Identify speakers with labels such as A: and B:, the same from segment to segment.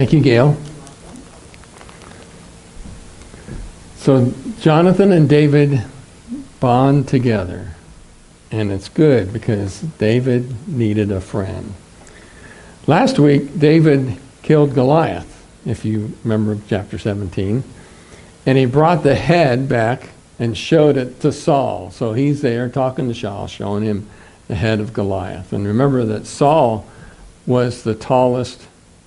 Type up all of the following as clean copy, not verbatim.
A: Thank you, Gail. So Jonathan and David bond together, and it's good because David needed a friend. Last week, David killed Goliath, if you remember chapter 17, and he brought the head back and showed it to Saul. So he's there talking to Saul, showing him the head of Goliath. And remember that Saul was the tallest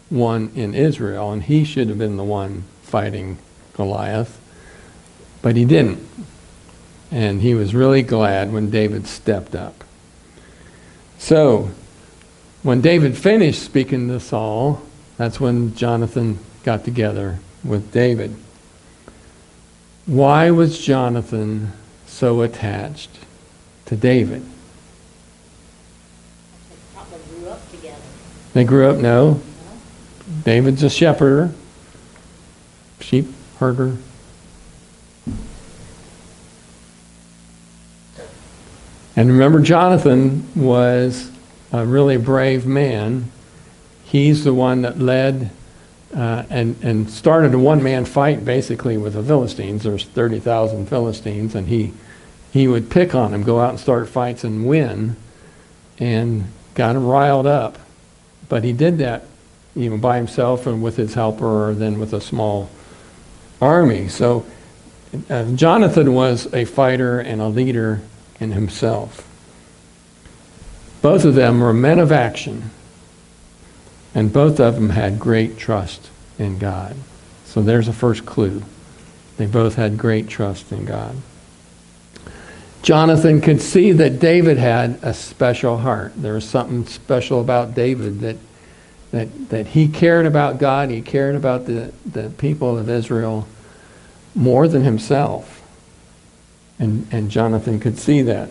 A: one in Israel, and he should have been the one fighting Goliath, but he didn't. And he was really glad when David stepped up. So when David finished speaking to Saul, that's when Jonathan got together with David. Why was Jonathan so attached to David?
B: They probably grew up together.
A: They grew up, no. David's a shepherd, sheep herder. And remember, Jonathan was a really brave man. He's the one that led and started a one-man fight basically with the Philistines. There's 30,000 Philistines, and he would pick on them, go out and start fights and win, and got them riled up. But he did that by himself and with his helper, or then with a small army. So Jonathan was a fighter and a leader in himself. Both of them were men of action, and both of them had great trust in God. So there's a first clue. They both had great trust in God. Jonathan could see that David had a special heart. There was something special about David, that he cared about God, he cared about the people of Israel more than himself. And Jonathan could see that.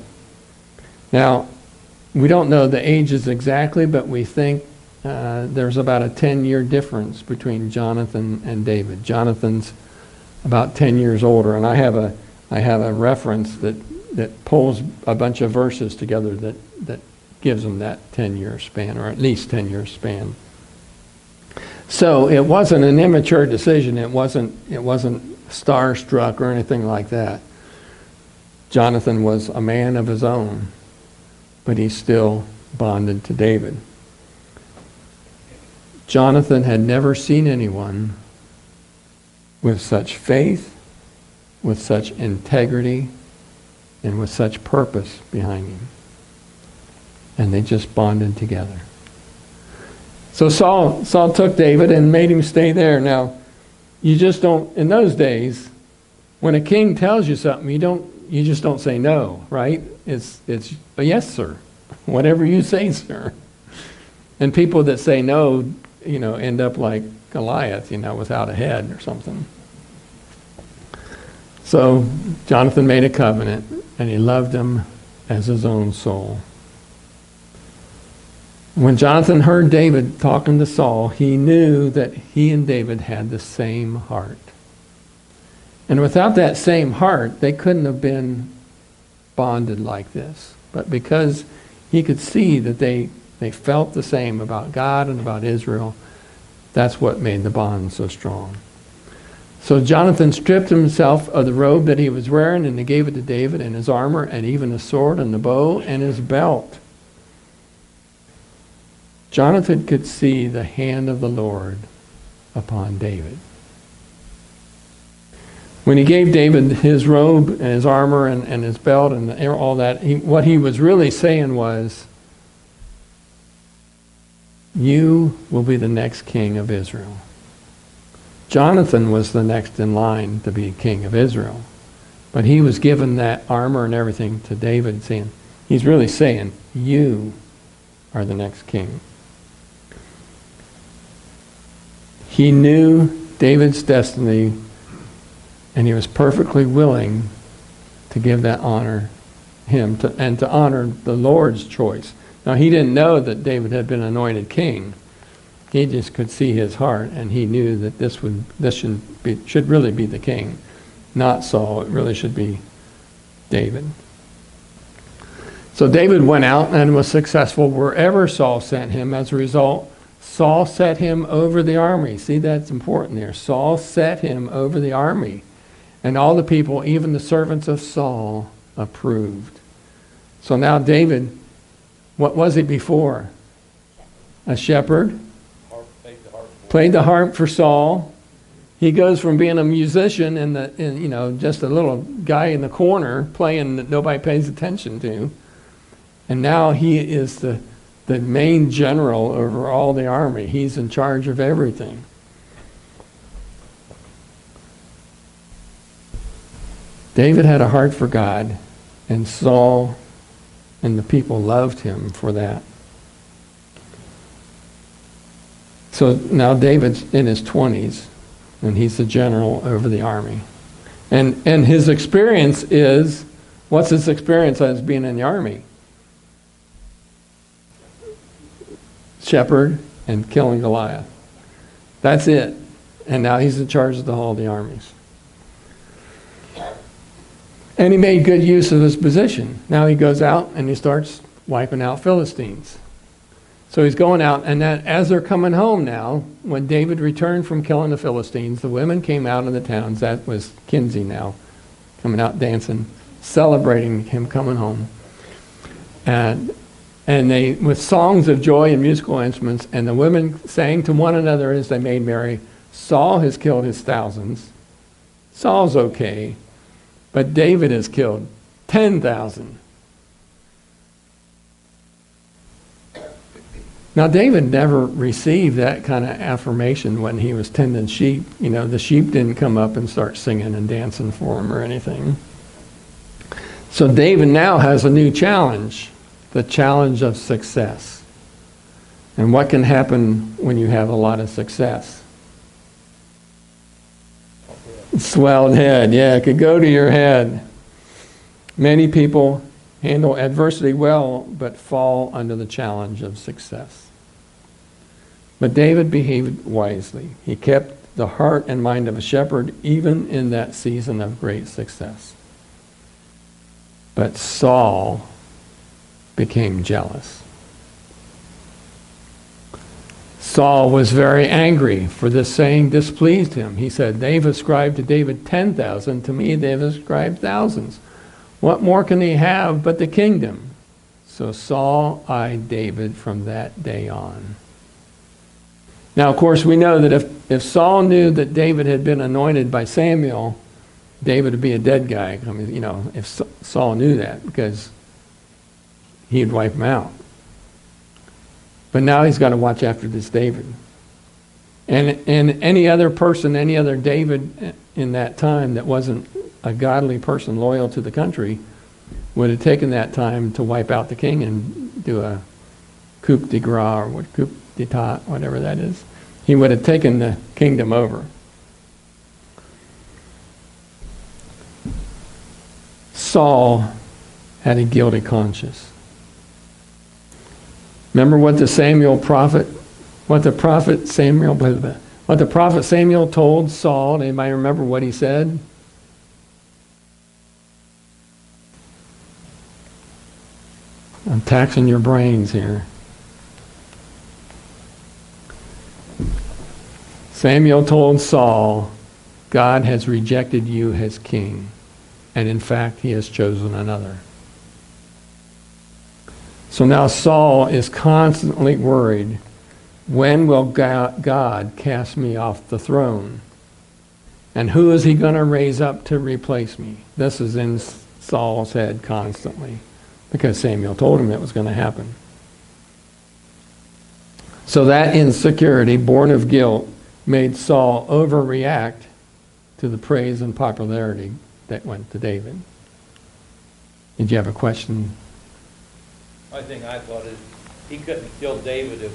A: Now, we don't know the ages exactly, but we think there's about a 10-year difference between Jonathan and David. Jonathan's about 10 years older, and I have a reference that pulls a bunch of verses together that gives them that 10-year span, or at least 10-year span. So it wasn't an immature decision. It wasn't starstruck or anything like that. Jonathan was a man of his own, but he still bonded to David. Jonathan had never seen anyone with such faith, with such integrity, and with such purpose behind him. And they just bonded together. So Saul took David and made him stay there. Now, you just don't, in those days, when a king tells you something, you just don't say no, right? It's a yes, sir. Whatever you say, sir. And people that say no, end up like Goliath, without a head or something. So Jonathan made a covenant, and he loved him as his own soul. When Jonathan heard David talking to Saul, he knew that he and David had the same heart. And without that same heart, they couldn't have been bonded like this. But because he could see that they felt the same about God and about Israel, that's what made the bond so strong. So Jonathan stripped himself of the robe that he was wearing, and he gave it to David, and his armor, and even his sword, and the bow, and his belt. Jonathan could see the hand of the Lord upon David. When he gave David his robe and his armor and his belt and all that, what he was really saying was, you will be the next king of Israel. Jonathan was the next in line to be king of Israel. But he was given that armor and everything to David, he's really saying, you are the next king. He knew David's destiny, and he was perfectly willing to give that honor him and to honor the Lord's choice. Now, he didn't know that David had been anointed king. He just could see his heart, and he knew that this should really be the king, not Saul. It really should be David. So David went out and was successful wherever Saul sent him. As a result, Saul set him over the army. See, that's important there. Saul set him over the army. And all the people, even the servants of Saul, approved. So now David, what was he before? A shepherd. Played the harp for Saul. He goes from being a musician and just a little guy in the corner playing that nobody pays attention to. And now he is the main general over all the army. He's in charge of everything. David had a heart for God, and Saul and the people loved him for that. So now David's in his 20s, and he's the general over the army. And his experience is, what's his experience as being in the army? Shepherd and killing Goliath. That's it. And now he's in charge of all the armies. And he made good use of his position. Now he goes out and he starts wiping out Philistines. So he's going out, and that as they're coming home now, when David returned from killing the Philistines, the women came out of the towns. That was Kinsey now, coming out dancing, celebrating him coming home. And they, with songs of joy and musical instruments, and the women sang to one another as they made merry, Saul has killed his thousands. Saul's okay, but David has killed 10,000. Now, David never received that kind of affirmation when he was tending sheep. The sheep didn't come up and start singing and dancing for him or anything. So David now has a new challenge, the challenge of success. And what can happen when you have a lot of success? Swelled head. Yeah, it could go to your head. Many people handle adversity well, but fall under the challenge of success. But David behaved wisely. He kept the heart and mind of a shepherd even in that season of great success. But Saul became jealous. Saul was very angry, for this saying displeased him. He said, "They've ascribed to David 10,000. To me they've ascribed thousands. What more can he have but the kingdom?" So Saul eyed David from that day on. Now, of course, we know that if Saul knew that David had been anointed by Samuel, David would be a dead guy. I mean, if Saul knew that, because he'd wipe him out. But now he's got to watch after this David. And any other person, any other David in that time that wasn't a godly person loyal to the country would have taken that time to wipe out the king and do a coup de grace or coup d'etat, whatever that is. He would have taken the kingdom over. Saul had a guilty conscience. Remember what the prophet Samuel told Saul? Anybody remember what he said? I'm taxing your brains here. Samuel told Saul, God has rejected you as king, and in fact, he has chosen another. So now Saul is constantly worried, when will God cast me off the throne? And who is he going to raise up to replace me? This is in Saul's head constantly, because Samuel told him it was going to happen. So that insecurity, born of guilt, made Saul overreact to the praise and popularity that went to David. Did you have a question?
C: My thing I thought is he couldn't have killed David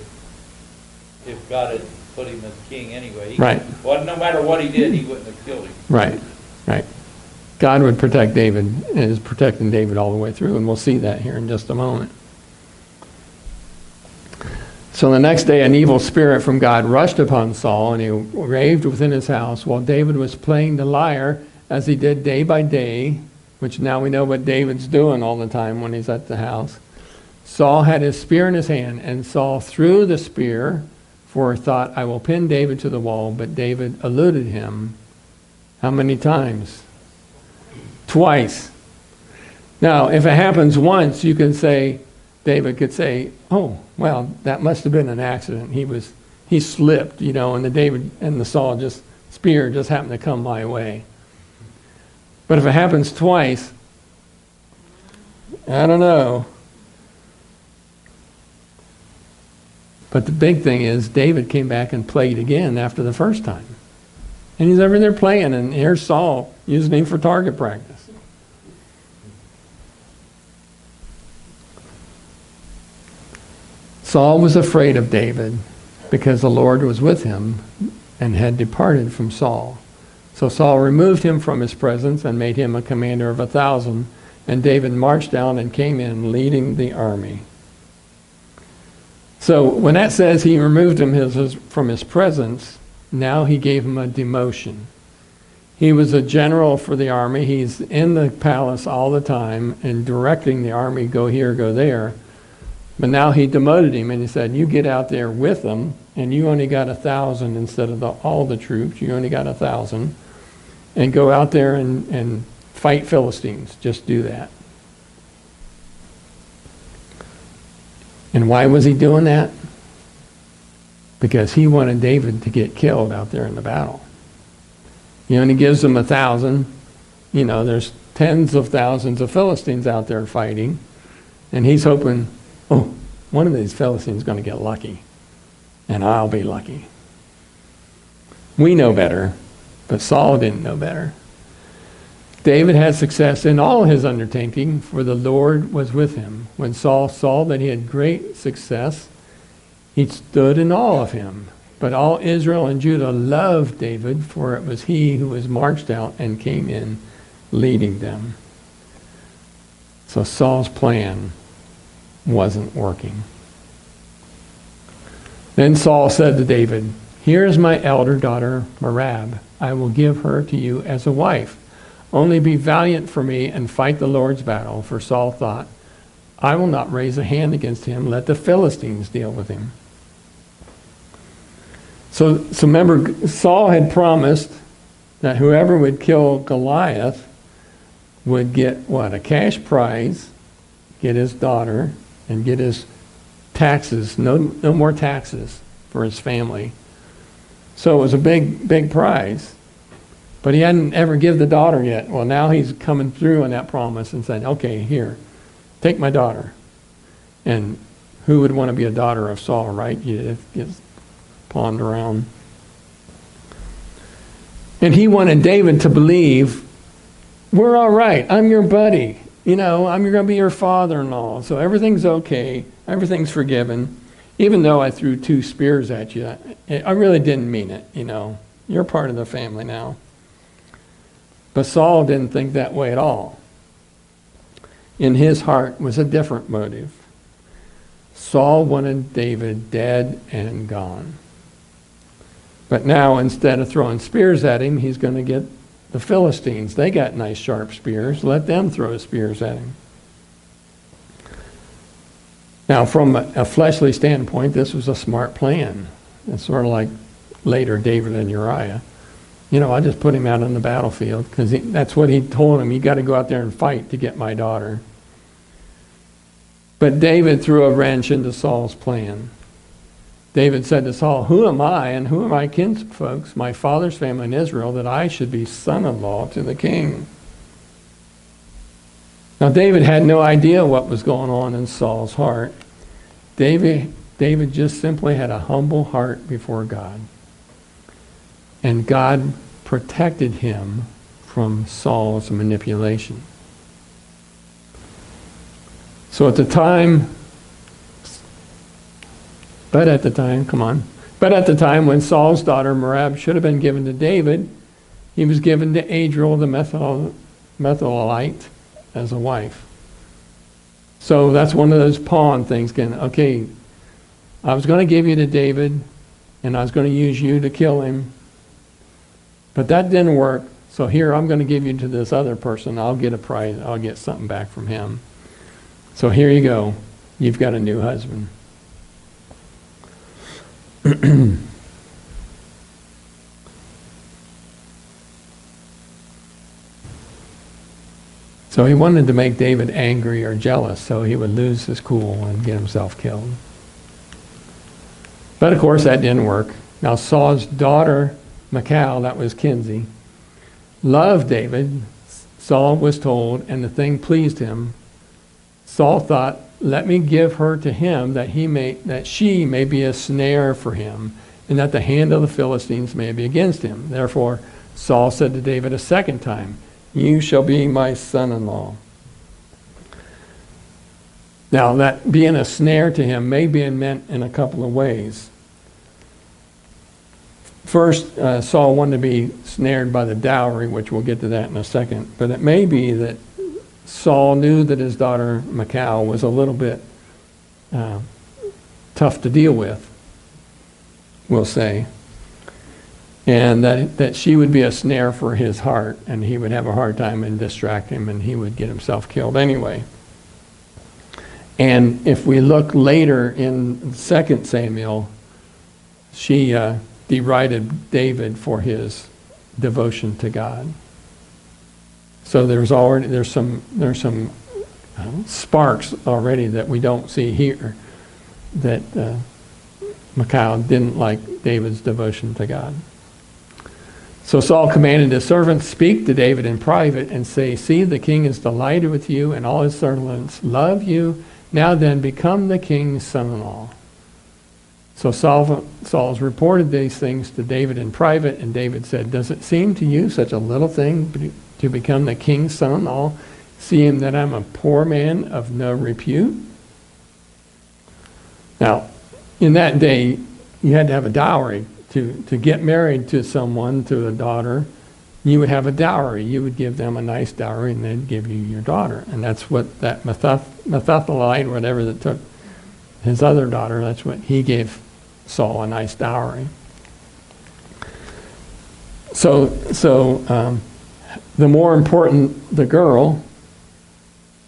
C: if God had put him as king anyway.
A: Right.
C: Well, no matter what he did, he wouldn't have killed him.
A: Right. God would protect David and is protecting David all the way through, and we'll see that here in just a moment. So the next day, an evil spirit from God rushed upon Saul, and he raved within his house while David was playing the lyre, as he did day by day, which now we know what David's doing all the time when he's at the house. Saul had his spear in his hand, and Saul threw the spear for he thought, I will pin David to the wall, but David eluded him. How many times? Twice. Now, if it happens once, you can say, David could say, oh, well, that must have been an accident. He slipped, and the Saul spear just happened to come my way. But if it happens twice, I don't know. But the big thing is, David came back and played again after the first time. And he's over there playing, and here's Saul using him for target practice. Saul was afraid of David because the Lord was with him and had departed from Saul. So Saul removed him from his presence and made him a commander of 1,000. And David marched down and came in leading the army. So when that says he removed him from his presence, now he gave him a demotion. He was a general for the army. He's in the palace all the time and directing the army, go here, go there. But now he demoted him and he said, you get out there with them, and you only got 1,000 instead of all the troops. You only got 1,000. And go out there and fight Philistines. Just do that. And why was he doing that? Because he wanted David to get killed out there in the battle. He only gives them 1,000. There's tens of thousands of Philistines out there fighting. And he's hoping, oh, one of these Philistines is going to get lucky. And I'll be lucky. We know better, but Saul didn't know better. David had success in all his undertaking, for the Lord was with him. When Saul saw that he had great success, he stood in awe of him. But all Israel and Judah loved David, for it was he who was marched out and came in leading them. So Saul's plan wasn't working. Then Saul said to David, here is my elder daughter, Merab. I will give her to you as a wife. Only be valiant for me and fight the Lord's battle. For Saul thought, I will not raise a hand against him. Let the Philistines deal with him. So remember, Saul had promised that whoever would kill Goliath would get, a cash prize, get his daughter, and get his taxes, no more taxes for his family. So it was a big prize. But he hadn't ever given the daughter yet. Well, now he's coming through on that promise and saying, okay, here, take my daughter. And who would want to be a daughter of Saul, right? You just pawned around. And he wanted David to believe, we're all right. I'm your buddy. I'm going to be your father-in-law. So everything's okay. Everything's forgiven. Even though I threw 2 spears at you, I really didn't mean it. You're part of the family now. But Saul didn't think that way at all. In his heart was a different motive. Saul wanted David dead and gone. But now, instead of throwing spears at him, he's going to get the Philistines. They got nice sharp spears. Let them throw spears at him. Now, from a fleshly standpoint, this was a smart plan. It's sort of like later David and Uriah. I just put him out on the battlefield because that's what he told him. You got to go out there and fight to get my daughter. But David threw a wrench into Saul's plan. David said to Saul, who am I and who are my kinsfolks, my father's family in Israel, that I should be son-in-law to the king? Now, David had no idea what was going on in Saul's heart. David just simply had a humble heart before God. And God protected him from Saul's manipulation. So at the time when Saul's daughter Merab should have been given to David, he was given to Adriel the Metholite as a wife. So that's one of those pawn things. Okay, I was going to give you to David, and I was going to use you to kill him. But that didn't work, so here I'm going to give you to this other person. I'll get a prize. I'll get something back from him. So here you go. You've got a new husband. So he wanted to make David angry or jealous so he would lose his cool and get himself killed. But of course that didn't work. Now Saul's daughter, Michal, that was Kinsey, loved David. Saul was told, and the thing pleased him. Saul thought, let me give her to him that she may be a snare for him, and that the hand of the Philistines may be against him. Therefore Saul said to David a second time, you shall be my son-in-law. Now that being a snare to him may be meant in a couple of ways. First, Saul wanted to be snared by the dowry, which we'll get to that in a second. But it may be that Saul knew that his daughter Michal was a little bit tough to deal with, we'll say. And that she would be a snare for his heart, and he would have a hard time and distract him, and he would get himself killed anyway. And if we look later in 2 Samuel, she derided David for his devotion to God. So there's some sparks already that we don't see here that Michal didn't like David's devotion to God. So Saul commanded his servants, speak to David in private and say, see, the king is delighted with you and all his servants love you. Now then, become the king's son-in-law. So Saul's reported these things to David in private, and David said, does it seem to you such a little thing to become the king's son-in-law, seeing that I'm a poor man of no repute? Now, in that day, you had to have a dowry. To get married to someone, to a daughter, you would have a dowry. You would give them a nice dowry, and they'd give you your daughter. And that's what that Methuselahite, whatever that took his other daughter, that's what he gave Saul, a nice dowry. So the more important the girl,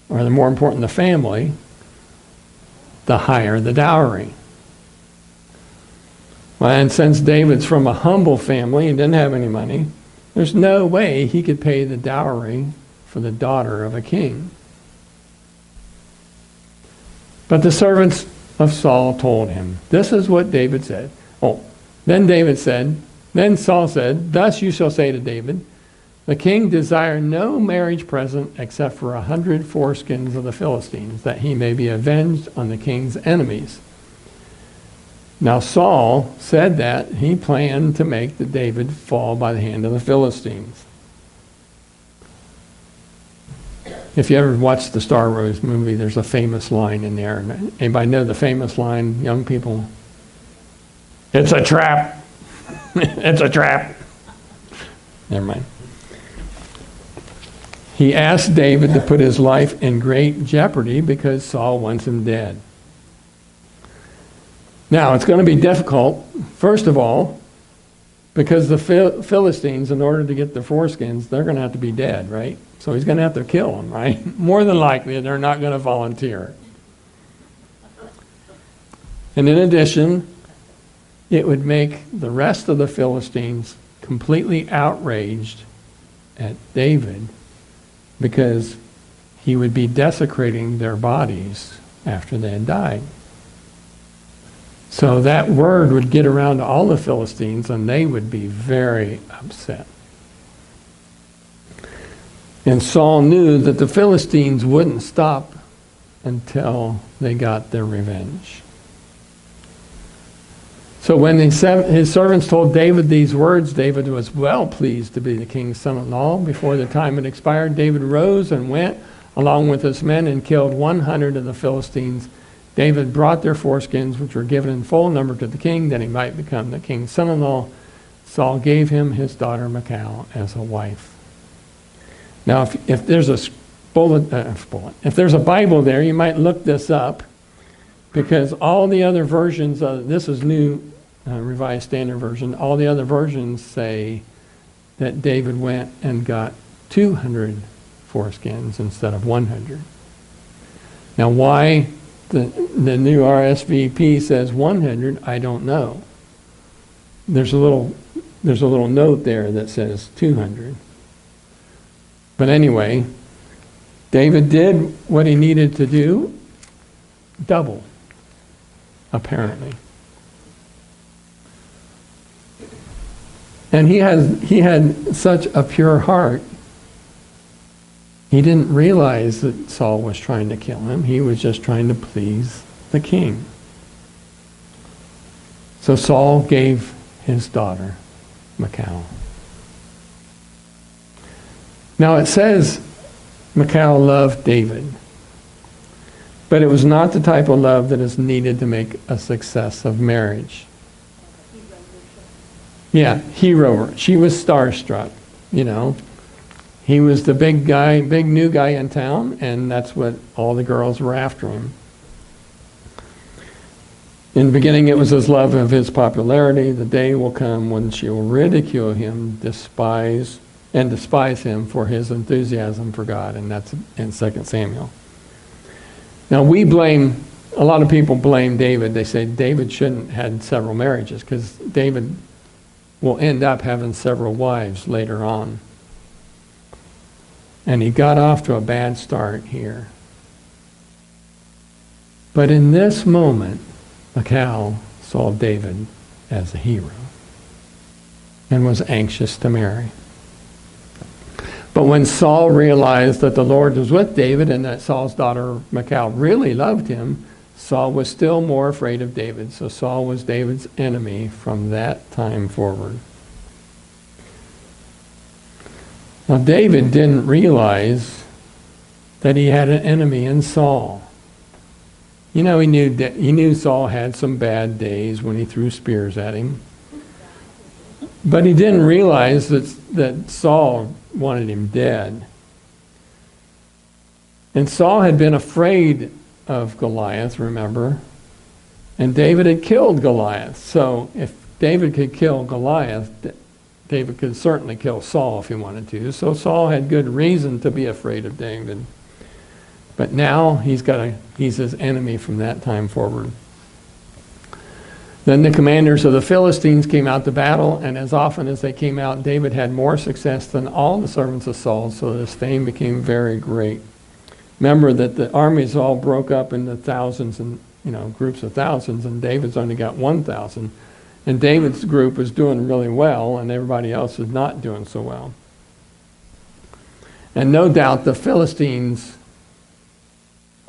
A: or the more important the family, the higher the dowry. Well, and since David's from a humble family and didn't have any money, there's no way he could pay the dowry for the daughter of a king. But the servants of Saul told him, this is what David said. Then Saul said, thus you shall say to David, the king desired no marriage present except for 100 foreskins of the Philistines, that he may be avenged on the king's enemies. Now Saul said that he planned to make David fall by the hand of the Philistines. If you ever watched the Star Wars movie, there's a famous line in there. Anybody know the famous line, young people? It's a trap. It's a trap. Never mind. He asked David to put his life in great jeopardy because Saul wants him dead. Now, it's going to be difficult, first of all, because the Philistines, in order to get their foreskins, they're going to have to be dead, right? So he's going to have to kill them, right? More than likely, they're not going to volunteer. And in addition, it would make the rest of the Philistines completely outraged at David because he would be desecrating their bodies after they had died. So that word would get around to all the Philistines, and they would be very upset. And Saul knew that the Philistines wouldn't stop until they got their revenge. So when his servants told David these words, David was well pleased to be the king's son-in-law. Before the time had expired, David rose and went along with his men and killed 100 of the Philistines. David brought their foreskins, which were given in full number, to the king, that he might become the king's son-in-law. Saul gave him his daughter Michal as a wife. Now, if there's a if there's a Bible there, you might look this up, because all the other versions, this is New Revised Standard Version, all the other versions say that David went and got 200 foreskins instead of 100. Now, why the new RSVP says 100, I don't know. there's a little note there that says 200. But anyway, David did what he needed to do, double, apparently. And he had such a pure heart. He didn't realize that Saul was trying to kill him. He was just trying to please the king. So Saul gave his daughter, Michal. Now it says Michal loved David, but it was not the type of love that is needed to make a success of marriage. Yeah, hero. She was starstruck, you know. He was the big guy, big new guy in town, and that's what all the girls were after him. In the beginning, it was his love of his popularity. The day will come when she will ridicule him, despise him for his enthusiasm for God, and that's in 2 Samuel. Now, a lot of people blame David. They say David shouldn't have had several marriages because David will end up having several wives later on. And he got off to a bad start here. But in this moment, Michal saw David as a hero and was anxious to marry. But when Saul realized that the Lord was with David and that Saul's daughter Michal really loved him, Saul was still more afraid of David. So Saul was David's enemy from that time forward. Now David didn't realize that he had an enemy in Saul. You know, he knew Saul had some bad days when he threw spears at him. But he didn't realize that Saul wanted him dead. And Saul had been afraid of Goliath, remember? And David had killed Goliath. So if David could kill Goliath, David could certainly kill Saul if he wanted to. So Saul had good reason to be afraid of David. But now he's his enemy from that time forward. Then the commanders of the Philistines came out to battle, and as often as they came out, David had more success than all the servants of Saul, so that his fame became very great. Remember that the armies all broke up into thousands and, groups of thousands, and David's only got 1,000. And David's group was doing really well, and everybody else was not doing so well. And no doubt the Philistines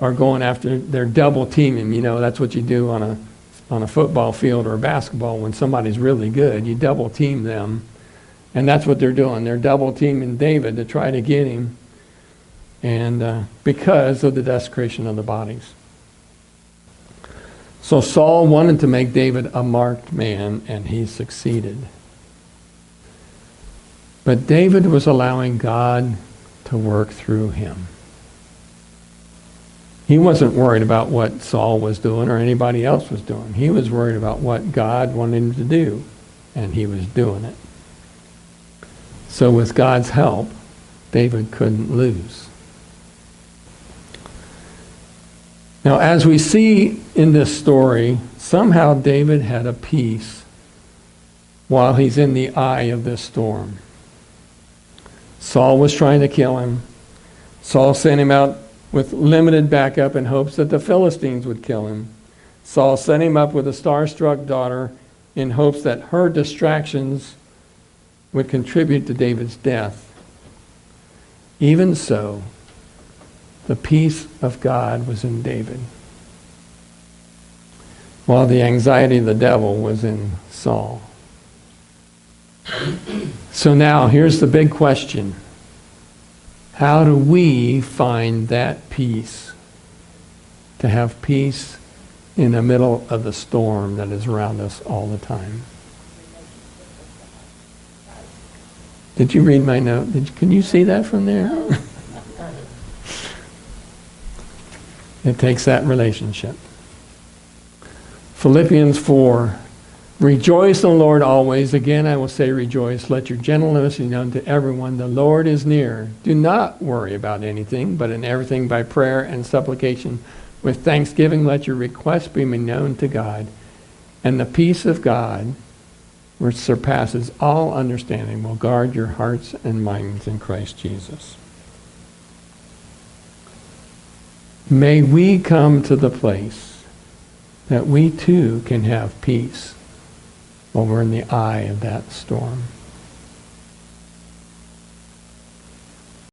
A: are going after, they're double teaming. That's what you do on a football field or a basketball. When somebody's really good, you double team them. And that's what they're doing. They're double teaming David to try to get him. And because of the desecration of the bodies. So Saul wanted to make David a marked man, and he succeeded. But David was allowing God to work through him. He wasn't worried about what Saul was doing or anybody else was doing. He was worried about what God wanted him to do, and he was doing it. So with God's help, David couldn't lose. Now, as we see in this story, somehow David had a peace while he's in the eye of this storm. Saul was trying to kill him. Saul sent him out with limited backup in hopes that the Philistines would kill him. Saul set him up with a star-struck daughter in hopes that her distractions would contribute to David's death. Even so, the peace of God was in David, while the anxiety of the devil was in Saul. So now, here's the big question. How do we find that peace? To have peace in the middle of the storm that is around us all the time. Did you read my note? Can you see that from there? It takes that relationship. Philippians 4. Rejoice in the Lord always. Again, I will say rejoice. Let your gentleness be known to everyone. The Lord is near. Do not worry about anything, but in everything by prayer and supplication with thanksgiving let your requests be made known to God. And the peace of God, which surpasses all understanding, will guard your hearts and minds in Christ Jesus. May we come to the place that we too can have peace over in the eye of that storm.